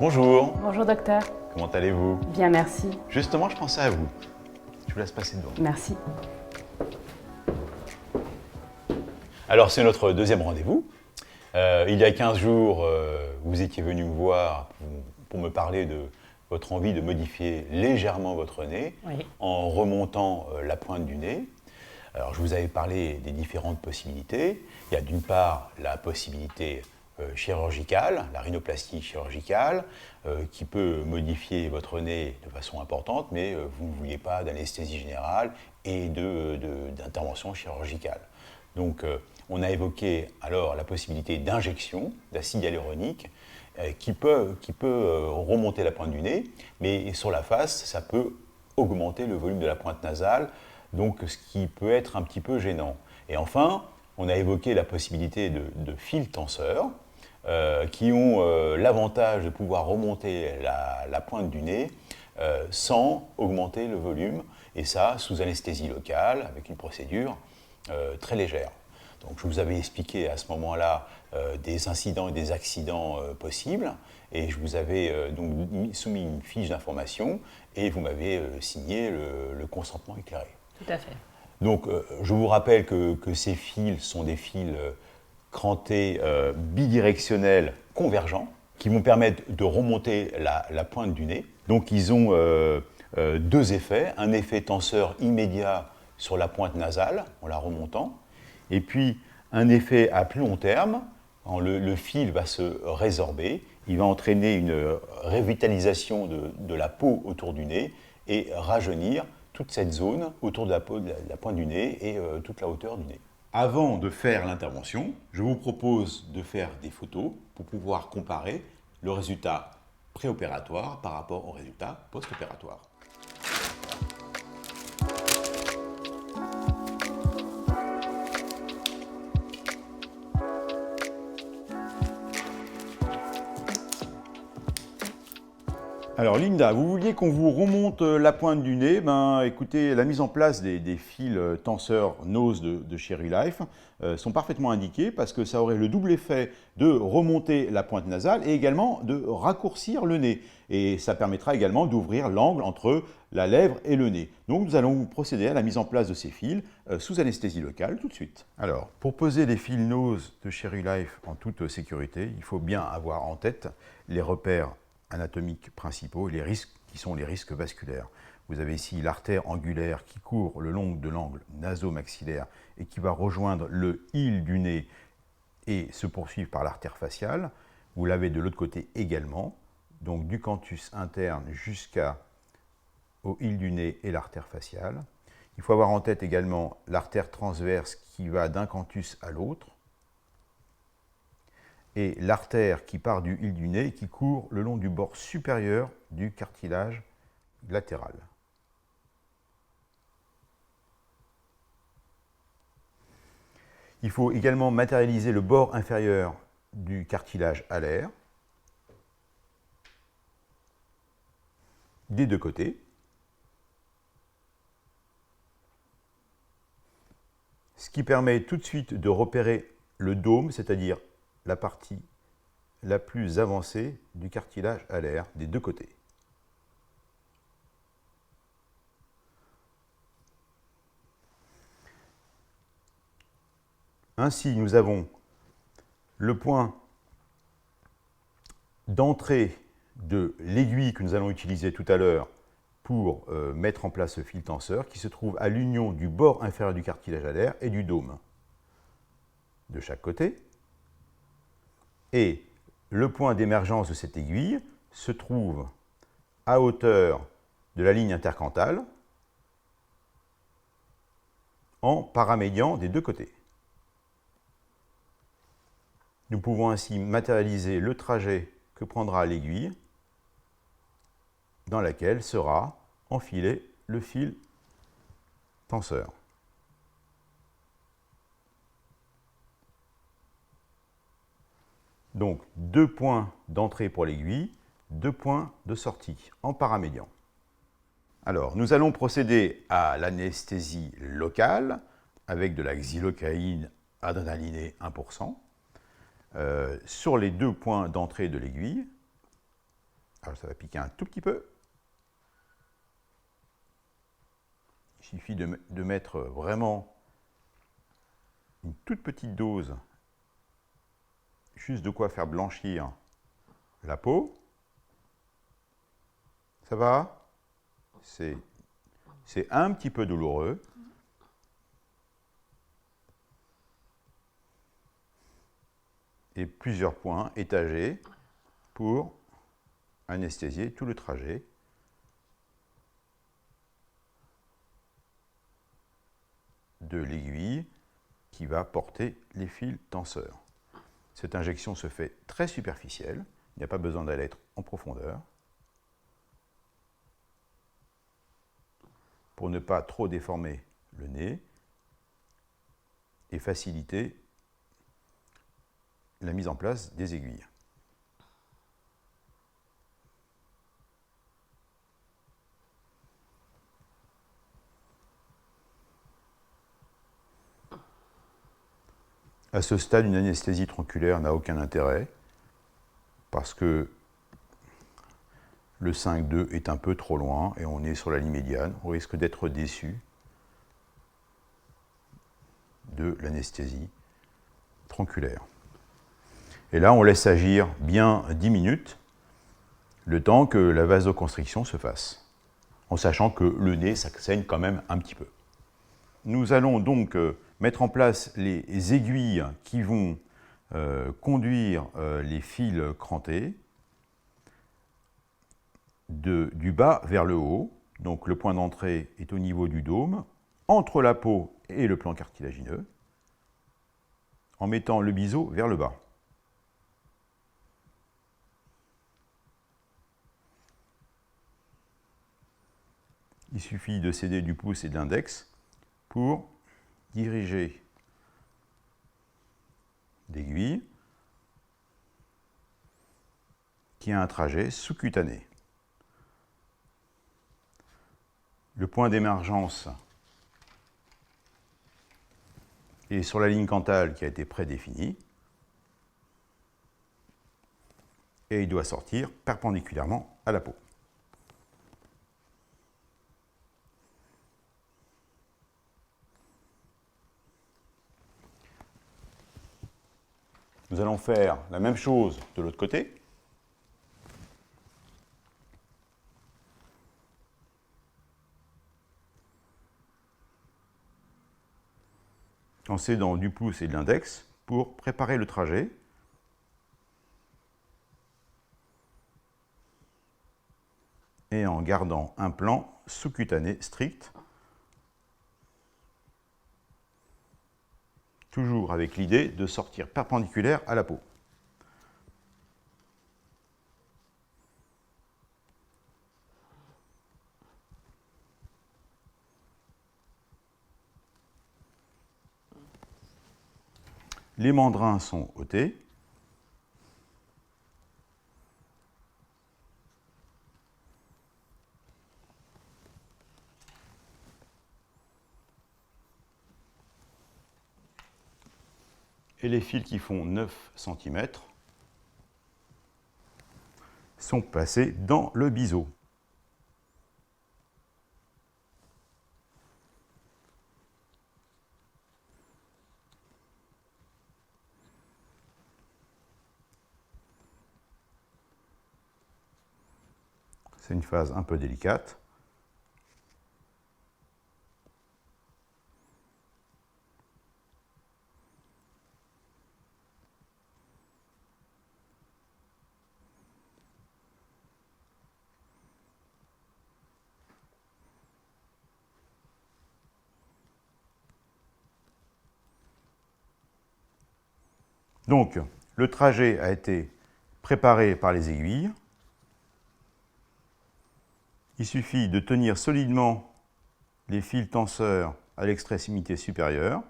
Bonjour, Bonjour docteur. comment allez-vous? Bien, merci. Justement, je pensais à vous. Je vous laisse passer devant. Merci. Alors, c'est notre deuxième rendez-vous. Il y a 15 jours, vous étiez venu me voir pour me parler de votre envie de modifier légèrement votre nez Oui. en remontant la pointe du nez. Alors, je vous avais parlé des différentes possibilités. Il y a d'une part la possibilité chirurgicale, la rhinoplastie chirurgicale, qui peut modifier votre nez de façon importante, mais vous ne vouliez pas d'anesthésie générale et d'intervention chirurgicale. Donc, on a évoqué alors la possibilité d'injection d'acide hyaluronique qui peut remonter la pointe du nez, mais sur la face, ça peut augmenter le volume de la pointe nasale, donc ce qui peut être un petit peu gênant. Et enfin, on a évoqué la possibilité de fils tenseurs qui ont l'avantage de pouvoir remonter la pointe du nez sans augmenter le volume, et ça sous anesthésie locale avec une procédure très légère. Donc je vous avais expliqué à ce moment-là des incidents et des accidents possibles, et je vous avais donc soumis une fiche d'information et vous m'avez signé le consentement éclairé. Tout à fait. Donc je vous rappelle que ces fils sont des fils crantés bidirectionnels convergents qui vont permettre de remonter la pointe du nez. Donc ils ont deux effets, un effet tenseur immédiat sur la pointe nasale en la remontant, et puis un effet à plus long terme, le fil va se résorber, il va entraîner une revitalisation de la peau autour du nez et rajeunir toute cette zone autour de la pointe du nez et toute la hauteur du nez. Avant de faire l'intervention, je vous propose de faire des photos pour pouvoir comparer le résultat préopératoire par rapport au résultat post-opératoire. Alors Linda, vous vouliez qu'on vous remonte la pointe du nez. Ben, écoutez, la mise en place des fils tenseurs nose de chez Relife sont parfaitement indiqués parce que ça aurait le double effet de remonter la pointe nasale et également de raccourcir le nez. Et ça permettra également d'ouvrir l'angle entre la lèvre et le nez. Donc nous allons procéder à la mise en place de ces fils sous anesthésie locale tout de suite. Alors, pour poser les fils nose de chez Relife en toute sécurité, il faut bien avoir en tête les repères anatomiques principaux et les risques qui sont les risques vasculaires. Vous avez ici l'artère angulaire qui court le long de l'angle naso-maxillaire et qui va rejoindre le hile du nez et se poursuivre par l'artère faciale. Vous l'avez de l'autre côté également, donc du canthus interne jusqu'au hile du nez et l'artère faciale. Il faut avoir en tête également l'artère transverse qui va d'un canthus à l'autre, et l'artère qui part du hile du nez et qui court le long du bord supérieur du cartilage latéral. Il faut également matérialiser le bord inférieur du cartilage alaire des deux côtés. Ce qui permet tout de suite de repérer le dôme, c'est-à-dire la partie la plus avancée du cartilage alaire des deux côtés. Ainsi, nous avons le point d'entrée de l'aiguille que nous allons utiliser tout à l'heure pour mettre en place ce fil tenseur qui se trouve à l'union du bord inférieur du cartilage alaire et du dôme de chaque côté. Et le point d'émergence de cette aiguille se trouve à hauteur de la ligne intercantale en paramédian des deux côtés. Nous pouvons ainsi matérialiser le trajet que prendra l'aiguille dans laquelle sera enfilé le fil tenseur. Donc, 2 points d'entrée pour l'aiguille, 2 points de sortie en paramédian. Alors, nous allons procéder à l'anesthésie locale avec de la xylocaïne adrénalinée 1%. Sur les 2 points d'entrée de l'aiguille. Alors ça va piquer un tout petit peu. Il suffit de mettre vraiment une toute petite dose, juste de quoi faire blanchir la peau. Ça va? C'est un petit peu douloureux. Et plusieurs points étagés pour anesthésier tout le trajet. De l'aiguille qui va porter les fils tenseurs. Cette injection se fait très superficielle, il n'y a pas besoin d'aller être en profondeur, pour ne pas trop déformer le nez et faciliter la mise en place des aiguilles. À ce stade, une anesthésie tronculaire n'a aucun intérêt parce que le 5-2 est un peu trop loin et on est sur la ligne médiane. On risque d'être déçu de l'anesthésie tronculaire. Et là, on laisse agir bien 10 minutes, le temps que la vasoconstriction se fasse, en sachant que le nez, ça saigne quand même un petit peu. Nous allons donc mettre en place les aiguilles qui vont conduire les fils crantés du bas vers le haut. Donc le point d'entrée est au niveau du dôme, entre la peau et le plan cartilagineux, en mettant le biseau vers le bas. Il suffit de s'aider du pouce et de l'index pour diriger l'aiguille qui a un trajet sous-cutané. Le point d'émergence est sur la ligne cantale qui a été prédéfinie et il doit sortir perpendiculairement à la peau. Nous allons faire la même chose de l'autre côté. En s'aidant du pouce et de l'index pour préparer le trajet. Et en gardant un plan sous-cutané strict. Toujours avec l'idée de sortir perpendiculaire à la peau. Les mandrins sont ôtés. Et les fils qui font 9 cm sont placés dans le biseau. C'est une phase un peu délicate. Donc, le trajet a été préparé par les aiguilles. Il suffit de tenir solidement les fils tenseurs à l'extrémité supérieure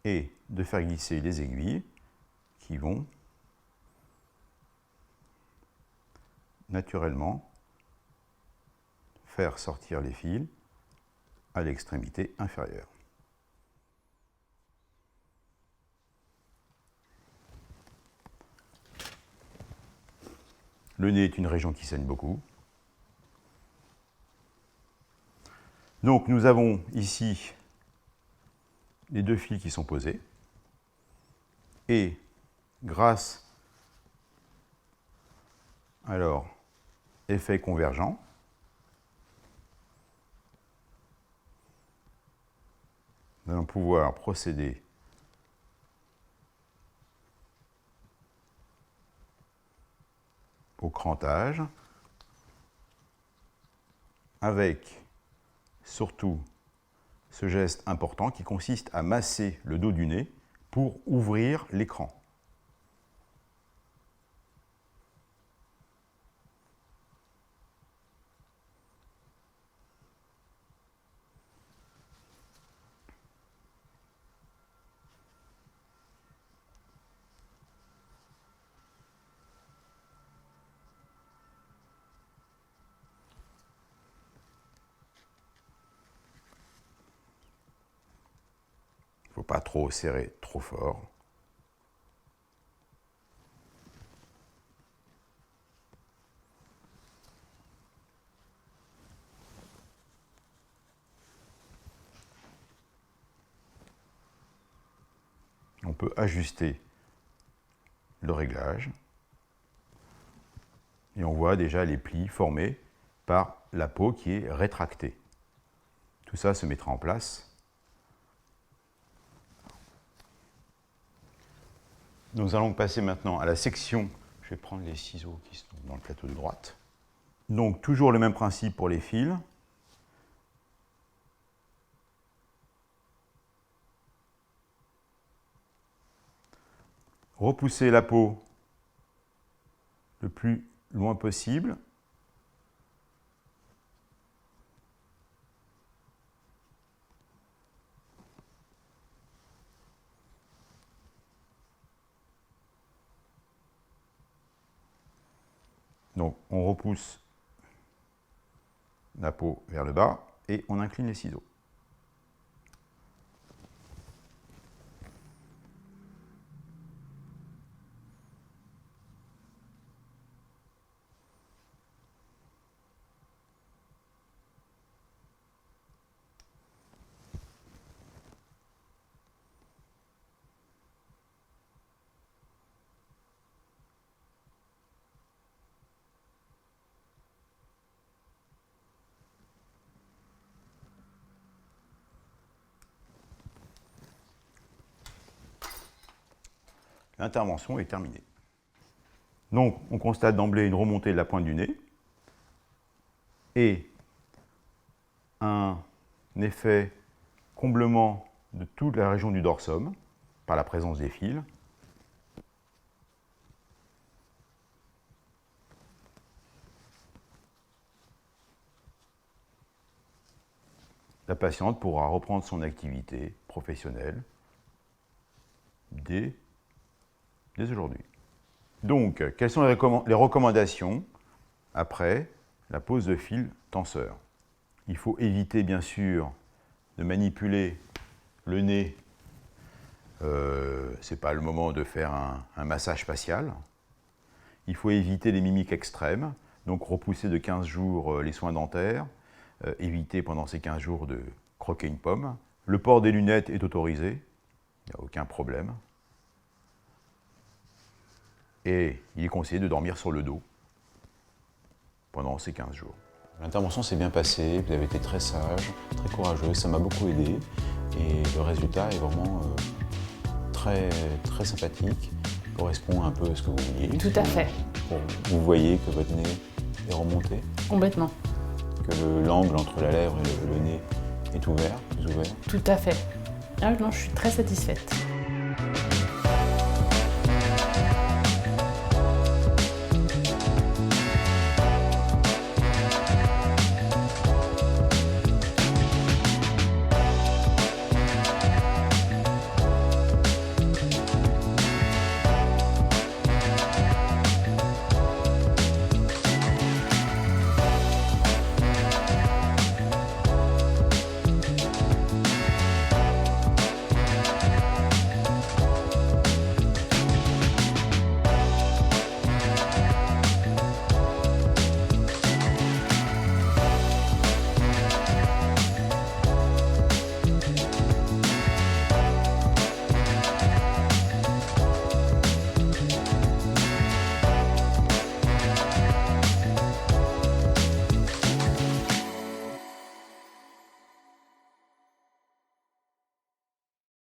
et de faire glisser les aiguilles qui vont naturellement faire sortir les fils à l'extrémité inférieure. Le nez est une région qui saigne beaucoup. Donc nous avons ici les deux fils qui sont posés. Et grâce, alors, effet convergent, nous allons pouvoir procéder au crantage avec surtout ce geste important qui consiste à masser le dos du nez pour ouvrir l'écran. Il ne faut pas trop serrer trop fort. On peut ajuster le réglage. Et on voit déjà les plis formés par la peau qui est rétractée. Tout ça se mettra en place. Nous allons passer maintenant à la section. Je vais prendre les ciseaux qui sont dans le plateau de droite. Donc toujours le même principe pour les fils. Repousser la peau le plus loin possible. Donc on repousse la peau vers le bas et on incline les ciseaux. L'intervention est terminée. Donc, on constate d'emblée une remontée de la pointe du nez et un effet comblement de toute la région du dorsum par la présence des fils. La patiente pourra reprendre son activité professionnelle dès aujourd'hui. Donc, quelles sont les recommandations après la pose de fil tenseur? Il faut éviter, bien sûr, de manipuler le nez. Ce n'est pas le moment de faire un massage facial. Il faut éviter les mimiques extrêmes, donc repousser de 15 jours les soins dentaires, éviter pendant ces 15 jours de croquer une pomme. Le port des lunettes est autorisé, il n'y a aucun problème. Et il est conseillé de dormir sur le dos pendant ces 15 jours. L'intervention s'est bien passée, vous avez été très sage, très courageux, ça m'a beaucoup aidé. Et le résultat est vraiment très sympathique, correspond un peu à ce que vous vouliez. Tout à fait. Vous voyez que votre nez est remonté. Complètement. Que l'angle entre la lèvre et le nez est ouvert, plus ouvert. Tout à fait. Ah non, je suis très satisfaite.